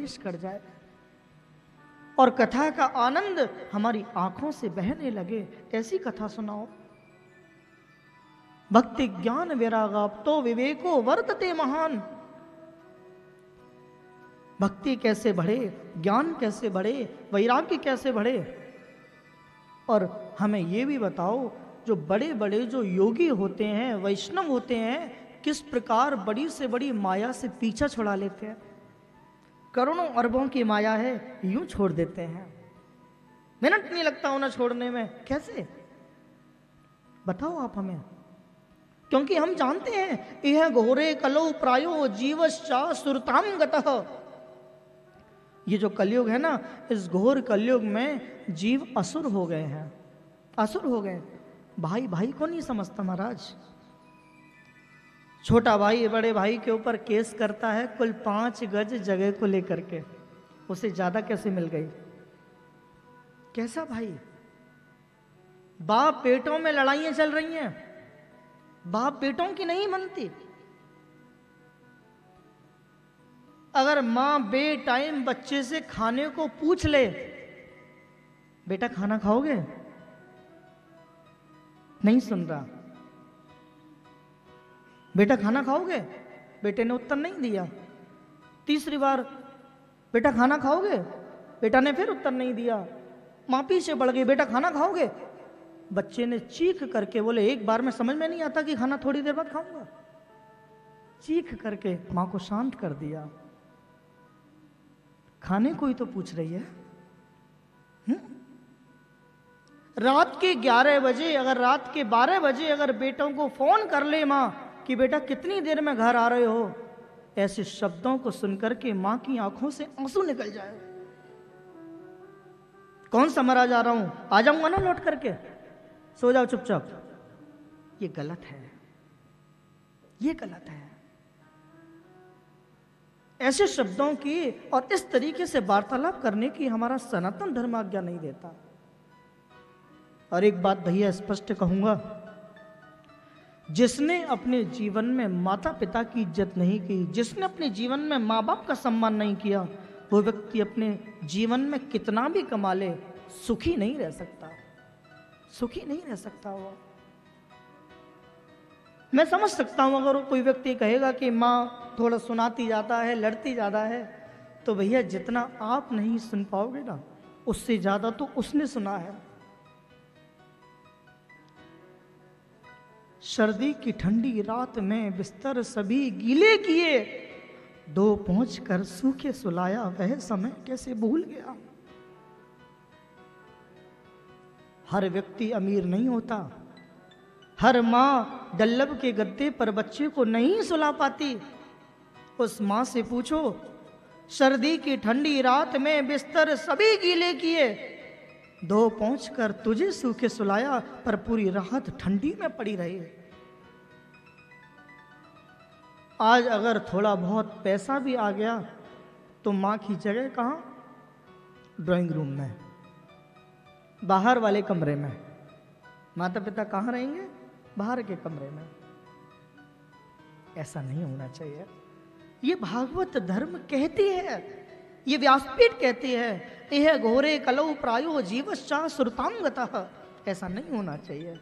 प्रवेश कर जाए और कथा का आनंद हमारी आंखों से बहने लगे, ऐसी कथा सुनाओ। भक्ति ज्ञान वैरागाप तो विवेको वर्तते महान। भक्ति कैसे बढ़े, ज्ञान कैसे बढ़े, वैराग्य कैसे बढ़े। और हमें ये भी बताओ, जो बड़े बड़े जो योगी होते हैं, वैष्णव होते हैं, किस प्रकार बड़ी से बड़ी माया से पीछा छुड़ा लेते हैं। करोड़ों अरबों की माया है, यूं छोड़ देते हैं, मिनट नहीं लगता उन्हें छोड़ने में। कैसे बताओ आप हमें। क्योंकि हम जानते हैं यह घोरे कलौ प्रायो जीवश्चा सुरताम गतः। ये जो कलयुग है ना, इस घोर कलयुग में जीव असुर हो गए हैं, असुर हो गए। भाई भाई को नहीं समझता महाराज। छोटा भाई बड़े भाई के ऊपर केस करता है कुल 5 गज जगह को लेकर के, उसे ज्यादा कैसे मिल गई। कैसा भाई। बाप बेटों में लड़ाइयां चल रही हैं, बाप बेटों की नहीं बनती। अगर मां बे टाइम बच्चे से खाने को पूछ ले, बेटा खाना खाओगे, नहीं सुन रहा। बेटा खाना खाओगे, बेटे ने उत्तर नहीं दिया। तीसरी बार बेटा खाना खाओगे, बेटा ने फिर उत्तर नहीं दिया। मां पीछे बढ़ गई, बेटा खाना खाओगे। बच्चे ने चीख करके बोले, एक बार में समझ में नहीं आता कि खाना थोड़ी देर बाद खाऊंगा। चीख करके मां को शांत कर दिया। खाने को ही तो पूछ रही है। रात के 11 बजे, अगर रात के 12 बजे अगर बेटों को फोन कर ले मां कि बेटा कितनी देर में घर आ रहे हो, ऐसे शब्दों को सुनकर के मां की आंखों से आंसू निकल जाए। कौन सा मरा जा रहा हूं, आ जाऊंगा ना लौट करके, सो जाओ चुपचाप। ये गलत है, ये गलत है। ऐसे शब्दों की और इस तरीके से वार्तालाप करने की हमारा सनातन धर्म आज्ञा नहीं देता। और एक बात भैया स्पष्ट कहूंगा, जिसने अपने जीवन में माता पिता की इज्जत नहीं की, जिसने अपने जीवन में माँ बाप का सम्मान नहीं किया, वो व्यक्ति अपने जीवन में कितना भी कमा ले, सुखी नहीं रह सकता, सुखी नहीं रह सकता। वो मैं समझ सकता हूं अगर कोई व्यक्ति कहेगा कि माँ थोड़ा सुनाती जाता है, लड़ती ज़्यादा है, तो भैया जितना आप नहीं सुन पाओगे ना, उससे ज़्यादा तो उसने सुना है। सर्दी की ठंडी रात में बिस्तर सभी गीले किए, 2 पहुंचकर सूखे सुलाया, वह समय कैसे भूल गया। हर व्यक्ति अमीर नहीं होता, हर माँ डल्लब के गद्दे पर बच्चे को नहीं सुला पाती। उस माँ से पूछो, सर्दी की ठंडी रात में बिस्तर सभी गीले किए, 2 पहुंचकर तुझे सूखे सुलाया, पर पूरी रात ठंडी में पड़ी रही। आज अगर थोड़ा बहुत पैसा भी आ गया तो माँ की जगह कहाँ, ड्राइंग रूम में, बाहर वाले कमरे में। माता पिता कहाँ रहेंगे, बाहर के कमरे में। ऐसा नहीं होना चाहिए। ये भागवत धर्म कहती है, ये व्यासपीठ कहती है, यह घोरे कलौ प्रायो जीवश्चा सुरताम गतः। ऐसा नहीं होना चाहिए।